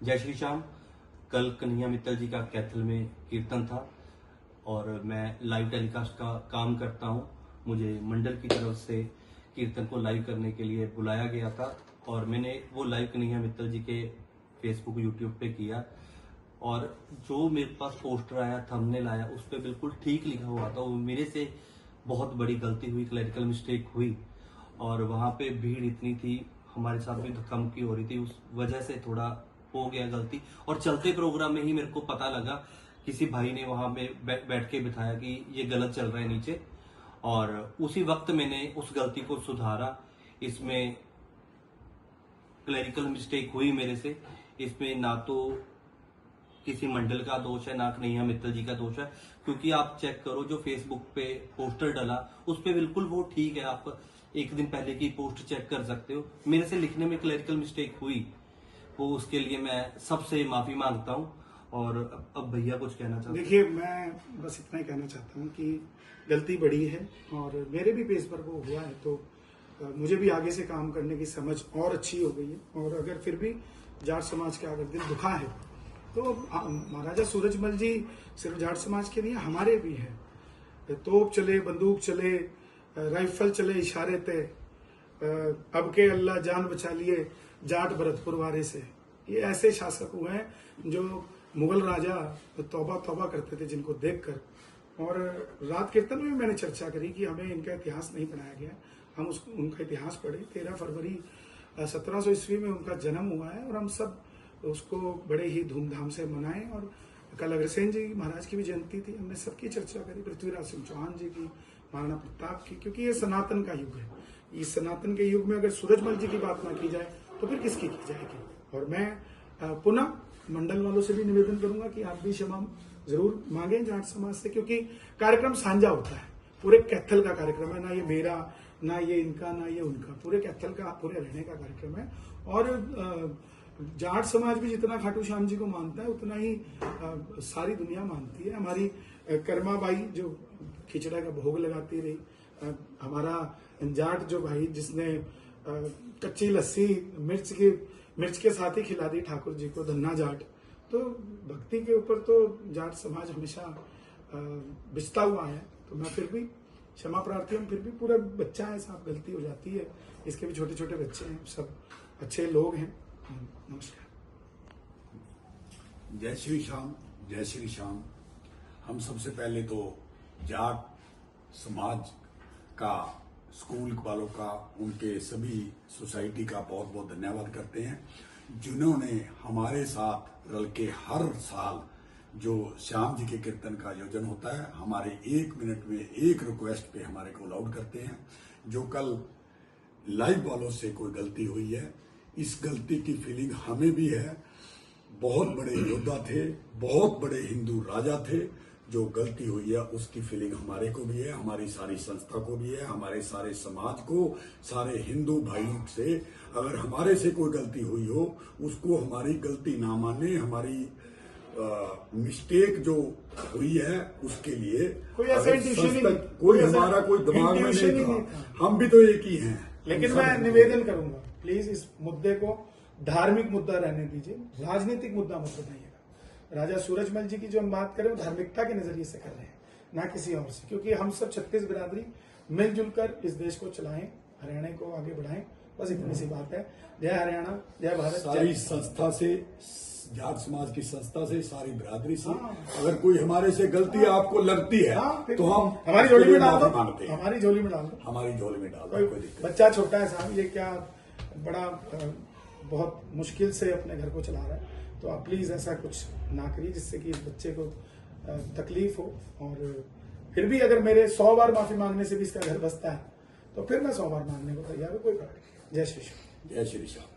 जय श्री श्याम। कल कन्हैया मित्तल जी का कैथल में कीर्तन था और मैं लाइव टेलीकास्ट का काम करता हूं। मुझे मंडल की तरफ से कीर्तन को लाइव करने के लिए बुलाया गया था और मैंने वो लाइव कन्हैया मित्तल जी के फेसबुक यूट्यूब पे किया और जो मेरे पास पोस्टर आया, थंबनेल आया, उस पर बिल्कुल ठीक लिखा हुआ था। वो मेरे से बहुत बड़ी गलती हुई, क्लरिकल मिस्टेक हुई और वहाँ पे भीड़ इतनी थी, हमारे साथ भी धक्का-मुक्की हो रही थी, उस वजह से थोड़ा हो गया गलती। और चलते प्रोग्राम में ही मेरे को पता लगा, किसी भाई ने वहां पे बैठ के बिठाया कि ये गलत चल रहा है नीचे, और उसी वक्त मैंने उस गलती को सुधारा। इसमें क्लरिकल मिस्टेक हुई मेरे से, इसमें ना तो किसी मंडल का दोष है ना कन्हैया मित्तल जी का दोष है, क्योंकि आप चेक करो जो फेसबुक पे पोस्टर डला उस पे बिल्कुल वो ठीक है। आप एक दिन पहले की पोस्ट चेक कर सकते हो। मेरे से लिखने में क्लरिकल मिस्टेक हुई, वो उसके लिए मैं सबसे माफी मांगता हूँ। और अब भैया कुछ कहना चाहते हैं? देखिए, मैं बस इतना ही कहना चाहता हूँ कि गलती बड़ी है और मेरे भी पेज पर वो हुआ है, तो मुझे भी आगे से काम करने की समझ और अच्छी हो गई है। और अगर फिर भी जाट समाज का अगर दिल दुखा है तो महाराजा सूरजमल जी सिर्फ जाट समाज के नहीं, हमारे भी हैं। तोप चले, बंदूक चले, राइफल चले इशारे पे, अब के अल्लाह जान बचा लिए जाट भरतपुर वारे से। ये ऐसे शासक हुए हैं जो मुगल राजा तौबा तौबा करते थे जिनको देखकर। और रात कीर्तन में मैंने चर्चा करी कि हमें इनका इतिहास नहीं पढ़ाया गया। हम उनका इतिहास पढ़े। 13 फरवरी 1700 ईस्वी में उनका जन्म हुआ है और हम सब उसको बड़े ही धूमधाम से मनाएं। और कल अग्रसेन जी महाराज की भी जयंती थी, हमने सबकी चर्चा करी, पृथ्वीराज सिंह चौहान जी की, महाराणा प्रताप की, क्योंकि ये सनातन का युग है। इस सनातन के युग में अगर सूरजमल जी की बात ना की जाए तो फिर किसकी की जाएगी। और मैं पुनः मंडल वालों से भी निवेदन करूंगा कि आप भी क्षमा जरूर मांगे जाट समाज से, क्योंकि कार्यक्रम साझा होता है। पूरे कैथल का कार्यक्रम है, ना ये मेरा, ना ये इनका, ना ये उनका, पूरे कैथल का, पूरे रहने का कार्यक्रम है। और जाट समाज भी जितना खाटू श्याम जी को मानता है उतना ही सारी दुनिया मानती है। हमारी कर्मा बाई जो खिचड़ा का भोग लगाती रही, हमारा जाट जो भाई जिसने कच्ची लस्सी मिर्च के साथ ही खिला दी ठाकुर जी को, धन्ना जाट। तो भक्ति के ऊपर तो जाट समाज हमेशा बिचता हुआ है। तो मैं फिर भी क्षमा प्रार्थी हूँ। फिर भी पूरा बच्चा है साहब, गलती हो जाती है। इसके भी छोटे छोटे बच्चे हैं, सब अच्छे लोग हैं। नमस्कार। जय श्री श्याम, जय श्री श्याम। हम सबसे पहले तो जाट समाज का, स्कूल वालों का, उनके सभी सोसाइटी का बहुत बहुत धन्यवाद करते हैं, जिन्होंने हमारे साथ रल के हर साल जो श्याम जी के कीर्तन का आयोजन होता है, हमारे 1 मिनट में एक रिक्वेस्ट पे हमारे को अलाउड करते हैं। जो कल लाइव वालों से कोई गलती हुई है, इस गलती की फीलिंग हमें भी है। बहुत बड़े योद्धा थे, बहुत बड़े हिंदू राजा थे। जो गलती हुई है उसकी फीलिंग हमारे को भी है, हमारी सारी संस्था को भी है, हमारे सारे समाज को, सारे हिंदू भाइयों से। अगर हमारे से कोई गलती हुई हो, उसको हमारी गलती ना माने, हमारी मिस्टेक जो हुई है उसके लिए कोई हमारा कोई दिमाग में नहीं था। हम भी तो एक ही हैं। लेकिन मैं निवेदन करूंगा, प्लीज इस मुद्दे को धार्मिक मुद्दा रहने दीजिए, राजनीतिक मुद्दा मत बनाइएगा। राजा सूरजमल जी की जो हम बात करें वो धार्मिकता के नजरिए से कर रहे हैं, ना किसी और से, क्योंकि हम सब 36 बिरादरी मिलजुल कर इस देश को चलाएं, हरियाणा को आगे बढ़ाएं। बस इतनी सी बात है। जय हरियाणा, जय भारत। सारी संस्था से, जाट समाज की संस्था से, सारी बिरादरी से अगर कोई हमारे से गलती आपको लगती है तो हम हमारी झोली में डाल दो, मांगते हैं। हमारी झोली में डाल दो, हमारी झोली में डाल दो। बच्चा छोटा है साहब, ये क्या बड़ा बहुत मुश्किल से अपने घर को चला रहा है। तो आप प्लीज ऐसा कुछ ना करिए जिससे कि इस बच्चे को तकलीफ हो। और फिर भी अगर मेरे 100 बार माफी मांगने से भी इसका घर बसता है तो फिर मैं 100 बार मांगने को तैयार हूँ, कोई प्रॉब्लम नहीं। जय श्री श्याम। जय श्री श्याम।